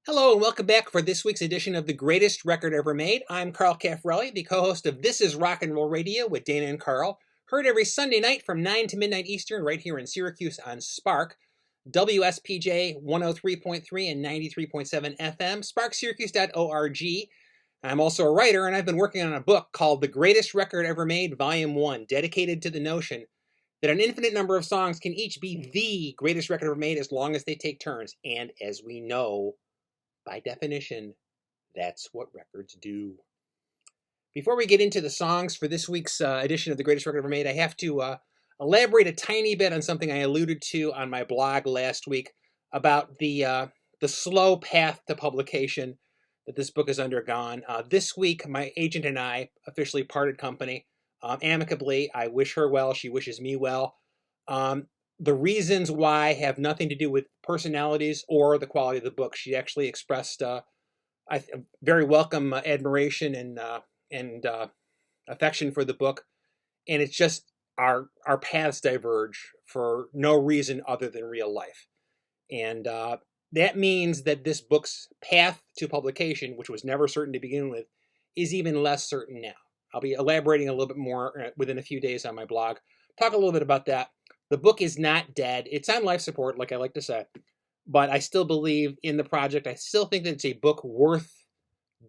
Hello and welcome back for this week's edition of The Greatest Record Ever Made. I'm Carl Caffarelli, the co-host of This is Rock and Roll Radio with Dana and Carl, heard every Sunday night from 9 to midnight Eastern right here in Syracuse on Spark, WSPJ 103.3 and 93.7 FM, sparksyracuse.org. I'm also a writer, and I've been working on a book called The Greatest Record Ever Made, Volume 1, dedicated to the notion that an infinite number of songs can each be the greatest record ever made as long as they take turns. And as we know, by definition, that's what records do. Before we get into the songs for this week's edition of The Greatest Record Ever Made, I have to elaborate a tiny bit on something I alluded to on my blog last week about the slow path to publication that this book has undergone. This week, my agent and I officially parted company amicably. I wish her well. She wishes me well. The reasons why have nothing to do with personalities or the quality of the book. She actually expressed a very welcome admiration and affection for the book, and it's just our paths diverge for no reason other than real life, and that means that this book's path to publication, which was never certain to begin with, is even less certain now. I'll be elaborating a little bit more within a few days on my blog. Talk a little bit about that. The book is not dead. It's on life support, like I like to say, but I still believe in the project. I still think that it's a book worth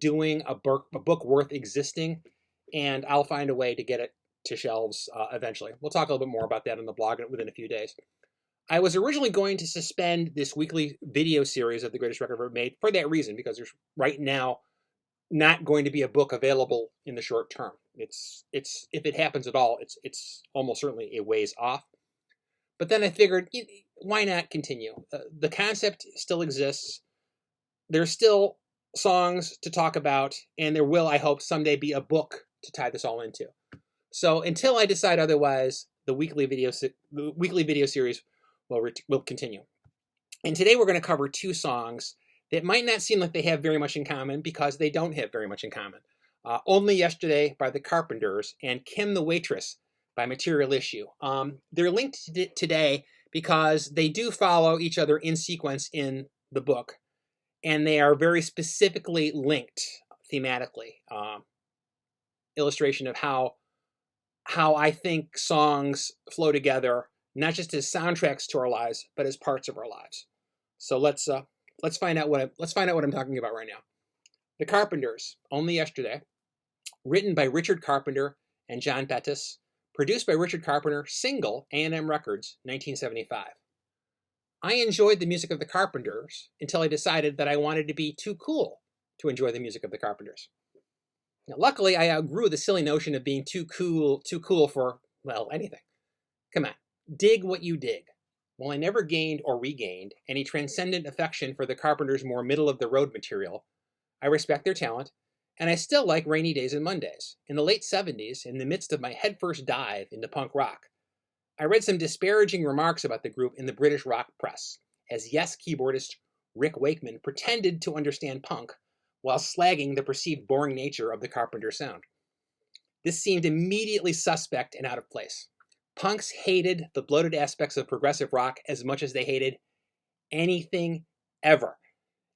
doing, a book worth existing, and I'll find a way to get it to shelves eventually. We'll talk a little bit more about that on the blog within a few days. I was originally going to suspend this weekly video series of The Greatest Record Ever Made for that reason, because there's right now not going to be a book available in the short term. It's if it happens at all, it's almost certainly a ways off. But then I figured, why not continue? The concept still exists. There's still songs to talk about, and there will, I hope, someday be a book to tie this all into. So until I decide otherwise, the weekly video series will continue. And today we're going to cover two songs that might not seem like they have very much in common, because they don't have very much in common. Only Yesterday by the Carpenters and Kim the Waitress by Material Issue. They're linked today because they do follow each other in sequence in the book, and they are very specifically linked thematically. Illustration of how I think songs flow together, not just as soundtracks to our lives, but as parts of our lives. So let's find out what I'm talking about right now. The Carpenters, Only Yesterday, written by Richard Carpenter and John Bettis. Produced by Richard Carpenter, single, A&M Records, 1975. I enjoyed the music of the Carpenters until I decided that I wanted to be too cool to enjoy the music of the Carpenters. Now, luckily, I outgrew the silly notion of being too cool for, well, anything. Come on, dig what you dig. While I never gained or regained any transcendent affection for the Carpenters' more middle-of-the-road material, I respect their talent, and I still like Rainy Days and Mondays. In the late 70s, in the midst of my headfirst dive into punk rock, I read some disparaging remarks about the group in the British rock press, as Yes keyboardist Rick Wakeman pretended to understand punk while slagging the perceived boring nature of the Carpenter sound. This seemed immediately suspect and out of place. Punks hated the bloated aspects of progressive rock as much as they hated anything ever.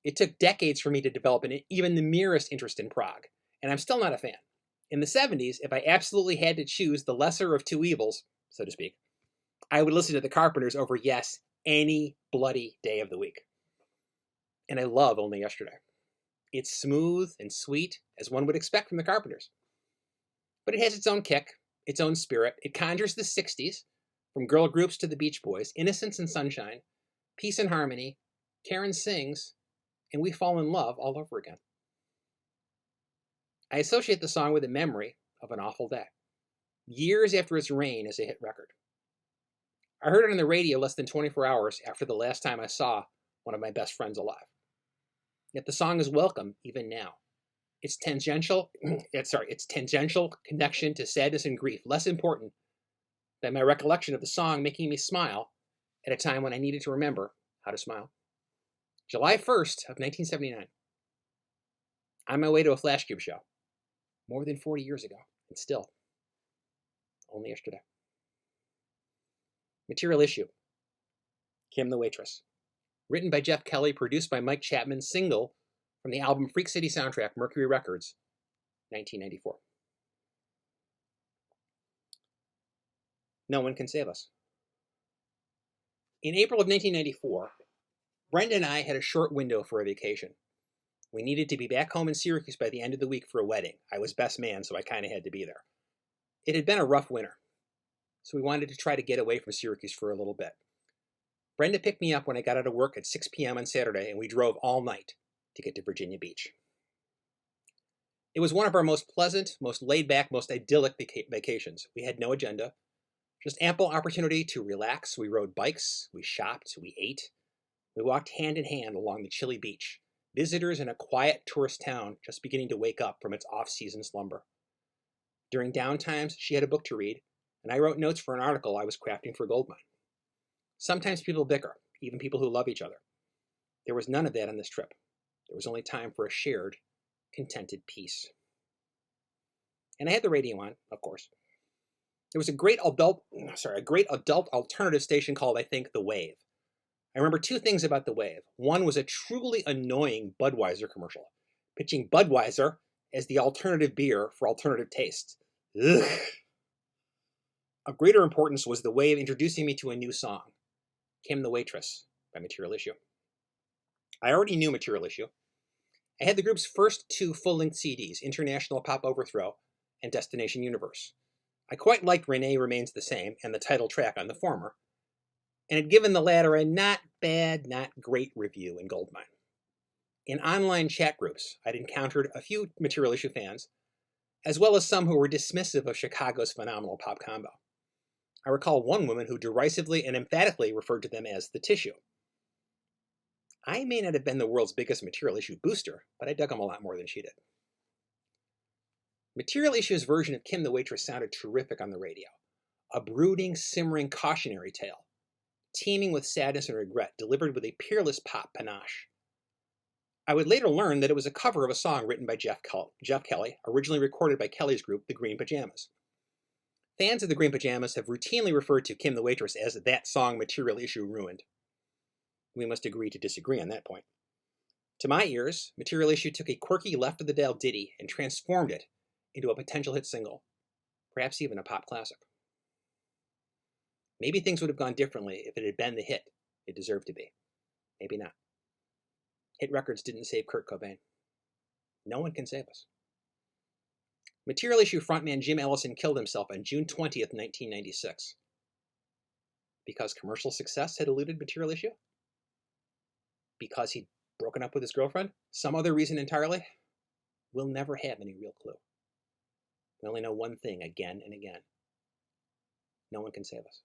It took decades for me to develop even the merest interest in prog, and I'm still not a fan. In the 70s, if I absolutely had to choose the lesser of two evils, so to speak, I would listen to the Carpenters over Yes any bloody day of the week. And I love Only Yesterday. It's smooth and sweet, as one would expect from the Carpenters. But it has its own kick, its own spirit. It conjures the 60s, from girl groups to the Beach Boys, Innocence and Sunshine, Peace and Harmony, Karen Sings, and We Fall in Love all over again. I associate the song with a memory of an awful day, years after its reign as a hit record. I heard it on the radio less than 24 hours after the last time I saw one of my best friends alive. Yet the song is welcome even now. Its tangential connection to sadness and grief, less important than my recollection of the song making me smile at a time when I needed to remember how to smile. July 1st of 1979. On my way to a Flash Cube show, more than 40 years ago, and still, only yesterday. Material Issue, Kim the Waitress. Written by Jeff Kelly, produced by Mike Chapman, single from the album Freak City soundtrack, Mercury Records, 1994. No One Can Save Us. In April of 1994, Brenda and I had a short window for a vacation. We needed to be back home in Syracuse by the end of the week for a wedding. I was best man, so I kind of had to be there. It had been a rough winter, so we wanted to try to get away from Syracuse for a little bit. Brenda picked me up when I got out of work at 6 p.m. on Saturday, and we drove all night to get to Virginia Beach. It was one of our most pleasant, most laid-back, most idyllic vacations. We had no agenda, just ample opportunity to relax. We rode bikes, we shopped, we ate. We walked hand in hand along the chilly beach, visitors in a quiet tourist town just beginning to wake up from its off-season slumber. During downtimes, she had a book to read, and I wrote notes for an article I was crafting for Goldmine. Sometimes people bicker, even people who love each other. There was none of that on this trip. There was only time for a shared, contented peace. And I had the radio on, of course. There was a great adult alternative station called, I think, The Wave. I remember two things about The Wave. One was a truly annoying Budweiser commercial, pitching Budweiser as the alternative beer for alternative tastes. Ugh. Of greater importance was The Wave introducing me to a new song, Kim the Waitress by Material Issue. I already knew Material Issue. I had the group's first two full-length CDs, International Pop Overthrow and Destination Universe. I quite liked Renee Remains the Same and the title track on the former, and had given the latter a not bad, not great review in Goldmine. In online chat groups, I'd encountered a few Material Issue fans, as well as some who were dismissive of Chicago's phenomenal pop combo. I recall one woman who derisively and emphatically referred to them as the Tissue. I may not have been the world's biggest Material Issue booster, but I dug them a lot more than she did. Material Issue's version of Kim the Waitress sounded terrific on the radio. A brooding, simmering cautionary tale, teeming with sadness and regret, delivered with a peerless pop panache. I would later learn that it was a cover of a song written by Jeff Kelly, originally recorded by Kelly's group, the Green Pajamas. Fans of the Green Pajamas have routinely referred to Kim the Waitress as that song Material Issue ruined. We must agree to disagree on that point. To my ears, Material Issue took a quirky left-of-the-dial ditty and transformed it into a potential hit single, perhaps even a pop classic. Maybe things would have gone differently if it had been the hit it deserved to be. Maybe not. Hit records didn't save Kurt Cobain. No one can save us. Material Issue frontman Jim Ellison killed himself on June 20th, 1996. Because commercial success had eluded Material Issue? Because he'd broken up with his girlfriend? Some other reason entirely? We'll never have any real clue. We only know one thing again and again. No one can save us.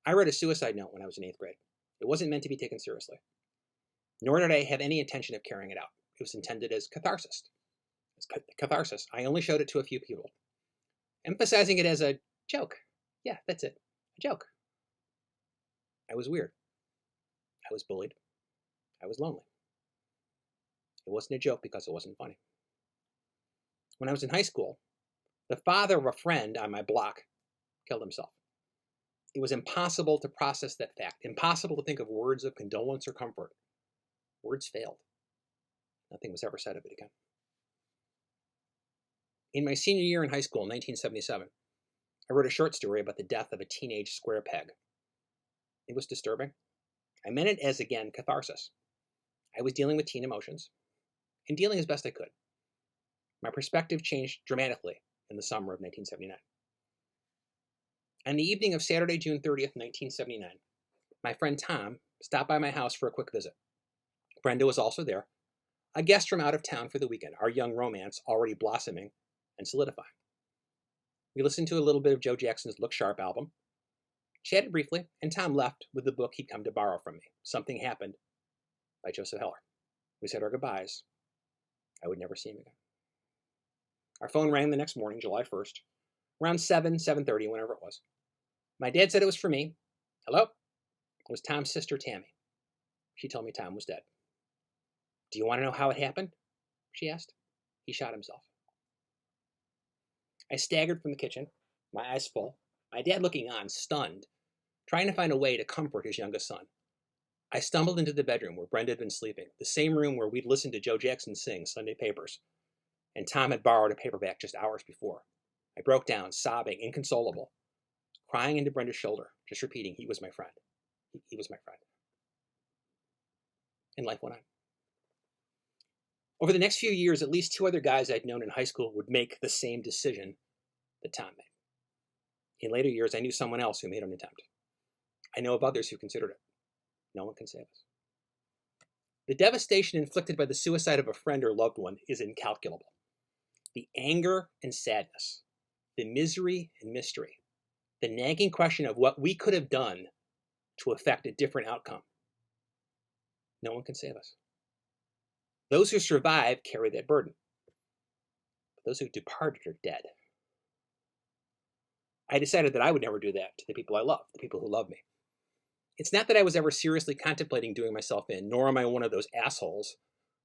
I wrote a suicide note when I was in 8th grade. It wasn't meant to be taken seriously. Nor did I have any intention of carrying it out. It was intended as catharsis. I only showed it to a few people, emphasizing it as a joke. Yeah, that's it. A joke. I was weird. I was bullied. I was lonely. It wasn't a joke because it wasn't funny. When I was in high school, the father of a friend on my block killed himself. It was impossible to process that fact, impossible to think of words of condolence or comfort. Words failed. Nothing was ever said of it again. In my senior year in high school in 1977, I wrote a short story about the death of a teenage square peg. It was disturbing. I meant it as, again, catharsis. I was dealing with teen emotions, and dealing as best I could. My perspective changed dramatically in the summer of 1979. On the evening of Saturday, June 30th, 1979, my friend Tom stopped by my house for a quick visit. Brenda was also there, a guest from out of town for the weekend, our young romance already blossoming and solidifying. We listened to a little bit of Joe Jackson's Look Sharp album, chatted briefly, and Tom left with the book he'd come to borrow from me, Something Happened by Joseph Heller. We said our goodbyes. I would never see him again. Our phone rang the next morning, July 1st, around 7:30, whenever it was. My dad said it was for me. Hello? It was Tom's sister, Tammy. She told me Tom was dead. Do you want to know how it happened? She asked. He shot himself. I staggered from the kitchen, my eyes full, my dad looking on, stunned, trying to find a way to comfort his youngest son. I stumbled into the bedroom where Brenda had been sleeping, the same room where we'd listened to Joe Jackson sing Sunday papers, and Tom had borrowed a paperback just hours before. I broke down, sobbing, inconsolable, crying into Brenda's shoulder, just repeating, he was my friend. He was my friend. And life went on. Over the next few years, at least 2 other guys I'd known in high school would make the same decision that Tom made. In later years, I knew someone else who made an attempt. I know of others who considered it. No one can save us. The devastation inflicted by the suicide of a friend or loved one is incalculable. The anger and sadness, the misery and mystery, the nagging question of what we could have done to affect a different outcome. No one can save us. Those who survive carry that burden. But those who departed are dead. I decided that I would never do that to the people I love, the people who love me. It's not that I was ever seriously contemplating doing myself in, nor am I one of those assholes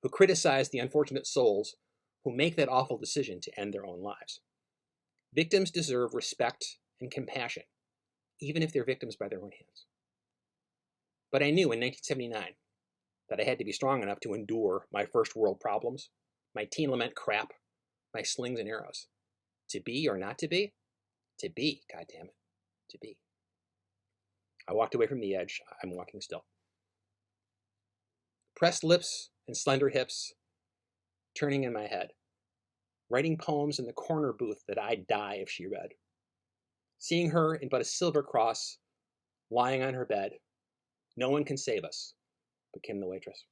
who criticize the unfortunate souls who make that awful decision to end their own lives. Victims deserve respect and compassion, even if they're victims by their own hands. But I knew in 1979 that I had to be strong enough to endure my first world problems, my teen lament crap, my slings and arrows. To be or not to be? To be, goddammit, to be. I walked away from the edge. I'm walking still. Pressed lips and slender hips, turning in my head, writing poems in the corner booth that I'd die if she read. Seeing her in but a silver cross, lying on her bed, no one can save us but Kim the waitress.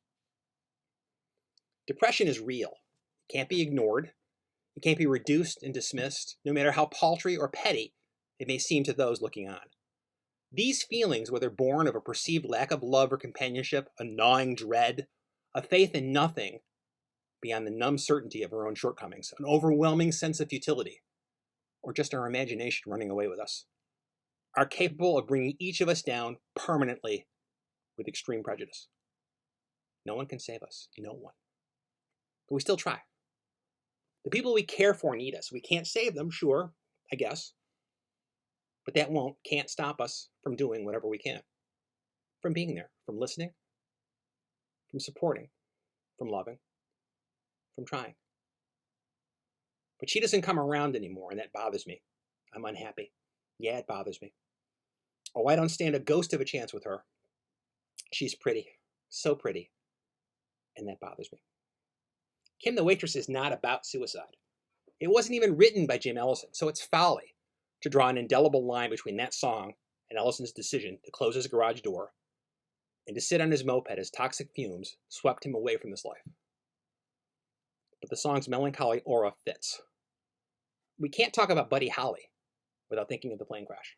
Depression is real. It can't be ignored. It can't be reduced and dismissed, no matter how paltry or petty it may seem to those looking on. These feelings, whether born of a perceived lack of love or companionship, a gnawing dread, a faith in nothing beyond the numb certainty of our own shortcomings, an overwhelming sense of futility, or just our imagination running away with us, are capable of bringing each of us down permanently with extreme prejudice. No one can save us. No one. But we still try. The people we care for need us. We can't save them, sure, I guess. But that can't stop us from doing whatever we can. From being there, from listening, from supporting, from loving, from trying. But she doesn't come around anymore, and that bothers me. I'm unhappy. Yeah, it bothers me. Oh, I don't stand a ghost of a chance with her. She's pretty, so pretty, and that bothers me. Kim the Waitress is not about suicide. It wasn't even written by Jim Ellison, so it's folly to draw an indelible line between that song and Ellison's decision to close his garage door and to sit on his moped as toxic fumes swept him away from this life. But the song's melancholy aura fits. We can't talk about Buddy Holly without thinking of the plane crash.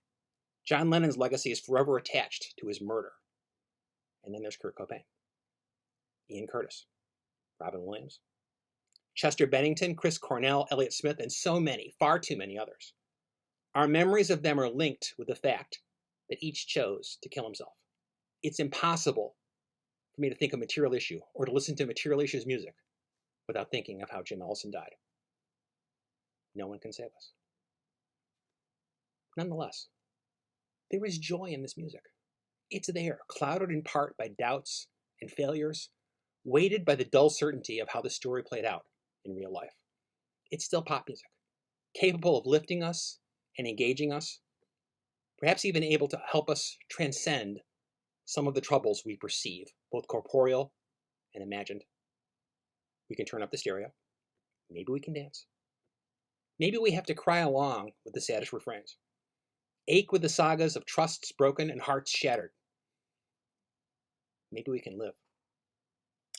John Lennon's legacy is forever attached to his murder. And then there's Kurt Cobain, Ian Curtis, Robin Williams, Chester Bennington, Chris Cornell, Elliott Smith, and so many, far too many others. Our memories of them are linked with the fact that each chose to kill himself. It's impossible for me to think of Material Issue or to listen to Material Issue's music without thinking of how Jim Ellison died. No one can save us. Nonetheless, there is joy in this music. It's there, clouded in part by doubts and failures, weighted by the dull certainty of how the story played out in real life. It's still pop music, capable of lifting us and engaging us, perhaps even able to help us transcend some of the troubles we perceive, both corporeal and imagined. We can turn up the stereo. Maybe we can dance. Maybe we have to cry along with the saddest refrains, ache with the sagas of trusts broken and hearts shattered. Maybe we can live.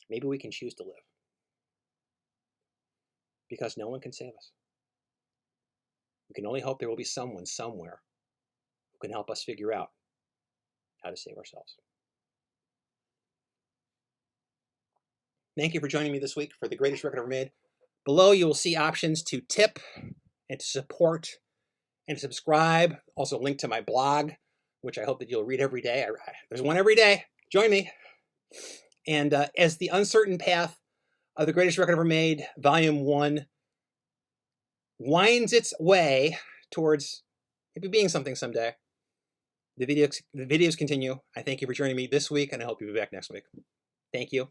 Maybe we can choose to live. Because no one can save us. We can only hope there will be someone somewhere who can help us figure out how to save ourselves. Thank you for joining me this week for The Greatest Record Ever Made. Below you will see options to tip and to support and subscribe. Also a link to my blog, which I hope that you'll read every day. There's one every day. Join me. And as the uncertain path of The Greatest Record Ever Made, Volume 1, winds its way towards maybe being something someday, The videos continue. I thank you for joining me this week, and I hope you'll be back next week. Thank you.